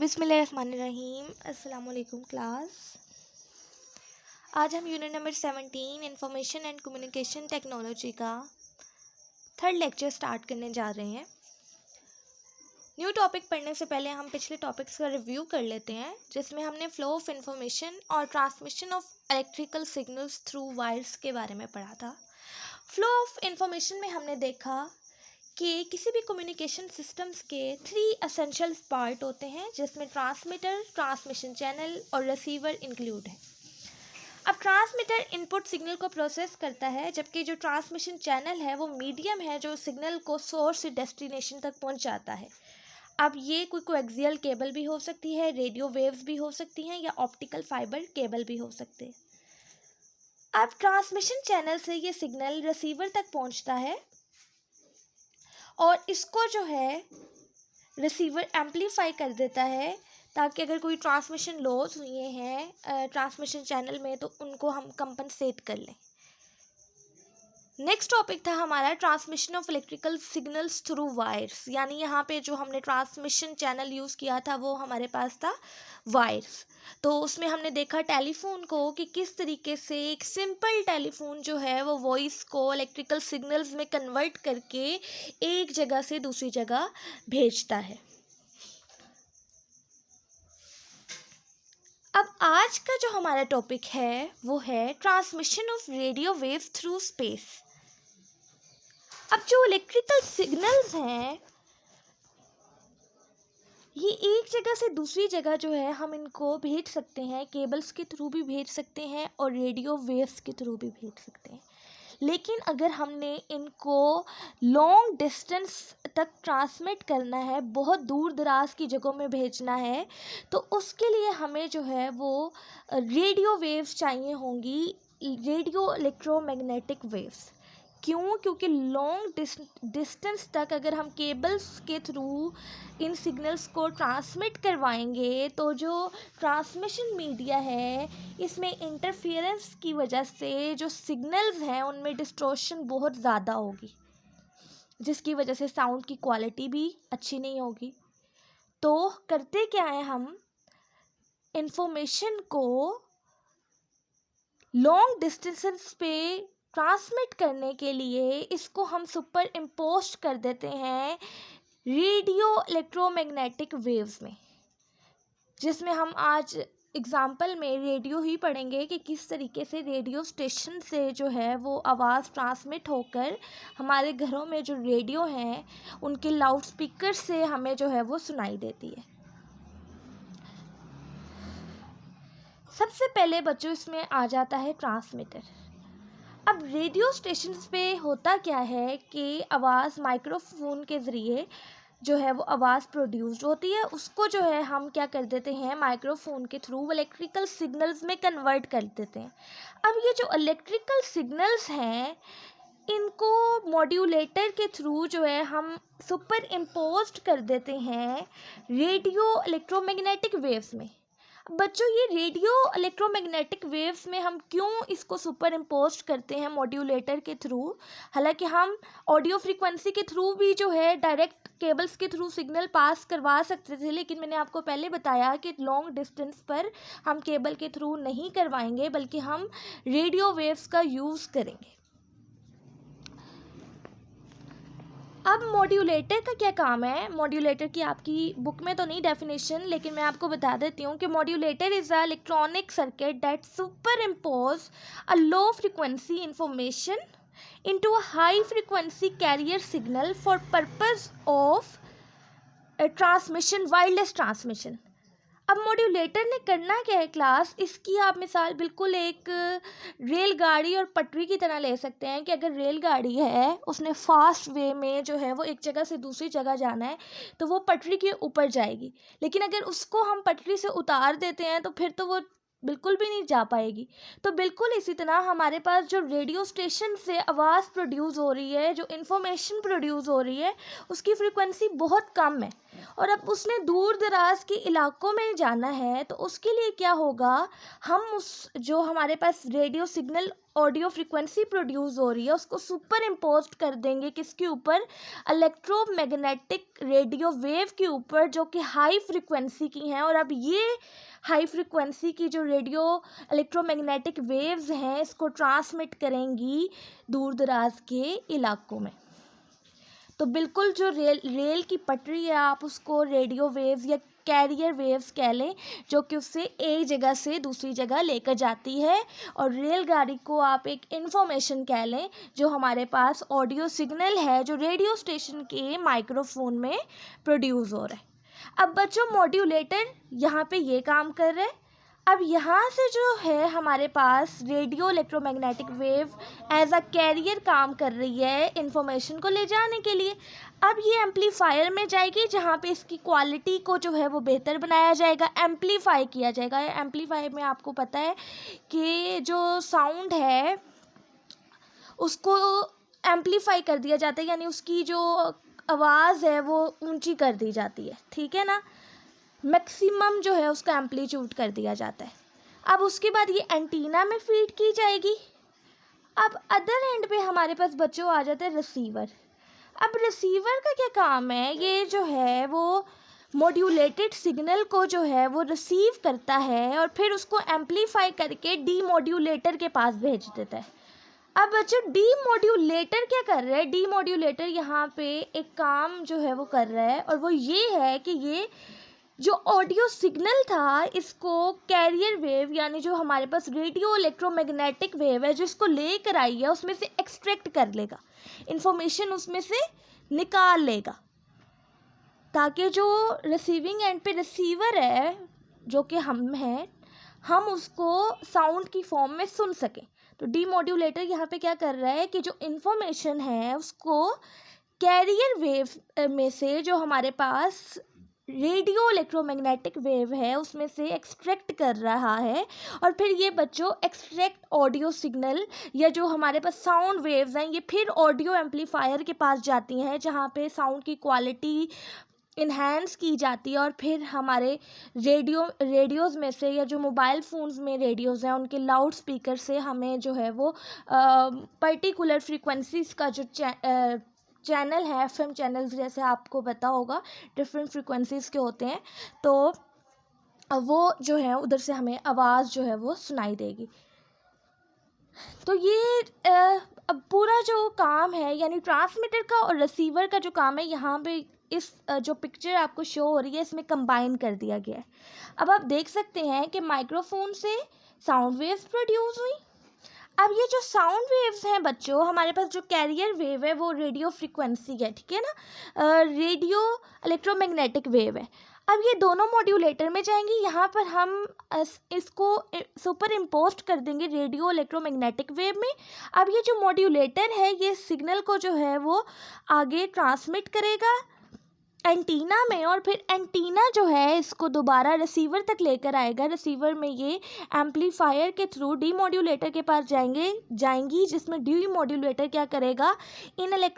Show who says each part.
Speaker 1: बिस्मिल्लाहिर्रहमानिर्रहीम। अस्सलाम वालेकुम क्लास। आज हम unit number 17 information and communication technology का थर्ड लेक्चर स्टार्ट करने जा रहे हैं। न्यू टॉपिक पढ़ने से पहले हम पिछले टॉपिक्स का रिव्यू कर लेते हैं, जिसमें हमने फ्लो ऑफ इंफॉर्मेशन और transmission of electrical signals through wires के बारे में पढ़ा था। फ्लो ऑफ इंफॉर्मेशन में हमने देखा कि किसी भी कम्युनिकेशन सिस्टम्स के 3 एसेंशियल पार्ट होते हैं, जिसमें ट्रांसमीटर, ट्रांसमिशन चैनल और रिसीवर इंक्लूड है। अब ट्रांसमीटर इनपुट सिग्नल को प्रोसेस करता है, जबकि जो ट्रांसमिशन चैनल है वो मीडियम है जो सिग्नल को सोर्स से डेस्टिनेशन तक पहुंचाता है। अब ये कोई कोएक्सियल केबल भी हो सकती है, रेडियो वेव्स भी हो सकती हैं, या ऑप्टिकल फाइबर केबल भी हो सकते हैं। अब ट्रांसमिशन चैनल से ये सिग्नल रिसीवर तक पहुंचता है और इसको जो है रिसीवर एम्पलीफाई कर देता है, ताकि अगर कोई ट्रांसमिशन लॉस हुए हैं ट्रांसमिशन चैनल में तो उनको हम कंपनसेट कर लें। नेक्स्ट टॉपिक था हमारा transmission of electrical signals through wires, यानी यहाँ पे जो हमने ट्रांसमिशन चैनल यूज़ किया था वो हमारे पास था वायर्स। तो उसमें हमने देखा टेलीफोन को कि किस तरीके से एक सिंपल टेलीफोन जो है वो वॉइस को इलेक्ट्रिकल सिग्नल्स में कन्वर्ट करके एक जगह से दूसरी जगह भेजता है। अब आज का जो हमारा टॉपिक है वो है transmission of radio waves through space. अब जो इलेक्ट्रिकल सिग्नल्स हैं ये एक जगह से दूसरी जगह जो है हम इनको भेज सकते हैं, केबल्स के थ्रू भी भेज सकते हैं और रेडियो वेव्स के थ्रू भी भेज सकते हैं। लेकिन अगर हमने इनको लॉन्ग डिस्टेंस तक ट्रांसमिट करना है, बहुत दूर दराज की जगहों में भेजना है, तो उसके लिए हमें जो है वो रेडियो वेव्स चाहिए होंगी, रेडियो इलेक्ट्रोमैग्नेटिक वेव्स। क्यों? क्योंकि लॉन्ग डिस्टेंस तक अगर हम केबल्स के थ्रू इन सिग्नल्स को ट्रांसमिट करवाएंगे तो जो ट्रांसमिशन मीडिया है इसमें इंटरफेरेंस की वजह से जो सिग्नल्स हैं उनमें डिस्टॉर्शन बहुत ज़्यादा होगी, जिसकी वजह से साउंड की क्वालिटी भी अच्छी नहीं होगी। तो करते क्या है, हम इंफॉर्मेशन को लॉन्ग डिस्टेंसेस पे ट्रांसमिट करने के लिए इसको हम सुपर इम्पोज कर देते हैं रेडियो इलेक्ट्रोमैग्नेटिक वेव्स में, जिसमें हम आज एग्जाम्पल में रेडियो ही पढ़ेंगे कि किस तरीके से रेडियो स्टेशन से जो है वो आवाज़ ट्रांसमिट होकर हमारे घरों में जो रेडियो हैं उनके लाउड स्पीकर से हमें जो है वो सुनाई देती है। सबसे पहले बच्चों इसमें आ जाता है ट्रांसमीटर। अब रेडियो स्टेशंस पे होता क्या है कि आवाज़ माइक्रोफोन के ज़रिए जो है वो आवाज़ प्रोड्यूस्ड होती है, उसको जो है हम क्या कर देते हैं माइक्रोफोन के थ्रू इलेक्ट्रिकल सिग्नल्स में कन्वर्ट कर देते हैं। अब ये जो इलेक्ट्रिकल सिग्नल्स हैं इनको मॉड्यूलेटर के थ्रू जो है हम सुपर इम्पोज्ड कर देते हैं रेडियो इलेक्ट्रोमैग्नेटिक वेव्स में। बच्चों ये रेडियो इलेक्ट्रोमैग्नेटिक वेव्स में हम क्यों इसको सुपर इम्पोज करते हैं मॉड्यूलेटर के थ्रू? हालांकि हम ऑडियो फ्रीक्वेंसी के थ्रू भी जो है डायरेक्ट केबल्स के थ्रू सिग्नल पास करवा सकते थे, लेकिन मैंने आपको पहले बताया कि लॉन्ग डिस्टेंस पर हम केबल के थ्रू नहीं करवाएंगे, बल्कि हम रेडियो वेव्स का यूज़ करेंगे। अब मॉड्यूलेटर का क्या काम है? मॉड्यूलेटर की आपकी बुक में तो नहीं डेफिनेशन, लेकिन मैं आपको बता देती हूँ कि modulator is a electronic circuit that super impose a low frequency information into a high frequency carrier signal for purpose of transmission, wireless transmission. अब मॉड्यूलेटर ने करना क्या है क्लास, इसकी आप मिसाल बिल्कुल एक रेलगाड़ी और पटरी की तरह ले सकते हैं कि अगर रेलगाड़ी है उसने फास्ट वे में जो है वो एक जगह से दूसरी जगह जाना है तो वो पटरी के ऊपर जाएगी, लेकिन अगर उसको हम पटरी से उतार देते हैं तो फिर तो वो बिल्कुल भी नहीं जा पाएगी। तो बिल्कुल इसी तरह हमारे पास जो रेडियो स्टेशन से आवाज़ प्रोड्यूस हो रही है, जो इन्फॉर्मेशन प्रोड्यूस हो रही है, उसकी फ्रीक्वेंसी बहुत कम है, और अब उसने दूर दराज के इलाकों में जाना है, तो उसके लिए क्या होगा, हम उस जो हमारे पास radio signal audio frequency produce हो रही है उसको सुपर इम्पोज कर देंगे किसके ऊपर, इलेक्ट्रोमैग्नेटिक रेडियो वेव के ऊपर, जो कि हाई फ्रिक्वेंसी की हैं। और अब ये हाई फ्रिक्वेंसी की जो रेडियो इलेक्ट्रोमैग्नेटिक वेव्स हैं इसको ट्रांसमिट करेंगी दूर दराज के इलाकों में। तो बिल्कुल जो रेल की पटरी है आप उसको रेडियो वेव्स या कैरियर वेव्स कह लें, जो कि उससे एक जगह से दूसरी जगह लेकर जाती है। और रेलगाड़ी को आप एक इन्फॉर्मेशन कह लें, जो हमारे पास ऑडियो सिग्नल है जो रेडियो स्टेशन के माइक्रोफोन में प्रोड्यूस हो रहा है। अब बच्चों मॉड्यूलेटर यहाँ पे ये काम कर रहे हैं। अब यहाँ से जो है हमारे पास radio electromagnetic wave as a carrier काम कर रही है इन्फॉर्मेशन को ले जाने के लिए। अब ये एम्पलीफायर में जाएगी जहाँ पे इसकी क्वालिटी को जो है वो बेहतर बनाया जाएगा, एम्पलीफाई किया जाएगा। एम्पलीफाई में आपको पता है कि जो साउंड है उसको एम्पलीफाई कर दिया जाता है, यानी उसकी जो आवाज़ है वो ऊंची कर दी जाती है, ठीक है ना, मैक्सिमम जो है उसका एम्पलीट्यूड कर दिया जाता है। अब उसके बाद ये एंटीना में फीड की जाएगी। अब अदर एंड पे हमारे पास बच्चों आ जाता है रिसीवर। अब रिसीवर का क्या काम है, ये जो है वो मॉड्यूलेटेड सिग्नल को जो है वो रिसीव करता है और फिर उसको एम्पलीफाई करके डीमॉड्यूलेटर के पास भेज देता है। अब बच्चों डीमॉड्यूलेटर क्या कर रहा है, डीमॉड्यूलेटर यहाँ पे एक काम जो है वो कर रहा है, और वो ये है कि ये जो ऑडियो सिग्नल था इसको कैरियर वेव यानी जो हमारे पास रेडियो इलेक्ट्रोमैग्नेटिक वेव है जिसको लेकर आई है उसमें से एक्सट्रैक्ट कर लेगा, इंफॉर्मेशन उसमें से निकाल लेगा, ताकि जो रिसीविंग एंड पे रिसीवर है जो कि हम हैं, हम उसको साउंड की फॉर्म में सुन सकें। तो डीमॉड्यूलेटर यहाँ पे क्या कर रहा है कि जो इन्फॉर्मेशन है उसको कैरियर वेव में से जो हमारे पास रेडियो इलेक्ट्रोमैग्नेटिक वेव है उसमें से एक्सट्रैक्ट कर रहा है, और फिर ये बच्चों एक्सट्रैक्ट ऑडियो सिग्नल या जो हमारे पास साउंड वेव्स हैं ये फिर ऑडियो एम्पलीफायर के पास जाती हैं जहाँ पे साउंड की क्वालिटी इन्हेंस की जाती है। और फिर हमारे रेडियोज़ में से या जो मोबाइल फ़ोन्स में रेडियोज़ हैं उनके लाउड स्पीकर से हमें जो है वो पर्टिकुलर फ्रीक्वेंसीज़ का जो चैनल है, एफएम चैनल्स जैसे आपको पता होगा डिफरेंट फ्रीक्वेंसीज़ के होते हैं, तो वो जो है उधर से हमें आवाज़ जो है वो सुनाई देगी। तो ये अब पूरा जो काम है यानी ट्रांसमीटर का और रिसीवर का जो काम है यहाँ पे इस जो पिक्चर आपको शो हो रही है इसमें कंबाइन कर दिया गया है। अब आप देख सकते हैं कि माइक्रोफोन से साउंड वेव्स प्रोड्यूस हुई। अब ये जो साउंड वेव्स हैं बच्चों, हमारे पास जो कैरियर वेव है वो रेडियो फ्रीक्वेंसी है, ठीक है ना, रेडियो इलेक्ट्रोमैग्नेटिक वेव है। अब ये दोनों मॉड्यूलेटर में जाएंगी, यहाँ पर हम इसको सुपर इम्पोस्ट कर देंगे रेडियो इलेक्ट्रोमैग्नेटिक वेव में। अब ये जो मॉड्यूलेटर है ये सिग्नल को जो है वो आगे ट्रांसमिट करेगा एंटीना में, और फिर एंटीना जो है इसको दोबारा रिसीवर तक लेकर आएगा। रिसीवर में ये एम्पलीफायर के थ्रू डीमॉड्यूलेटर के पास जाएंगी, जिसमें डीमॉड्यूलेटर क्या करेगा, इन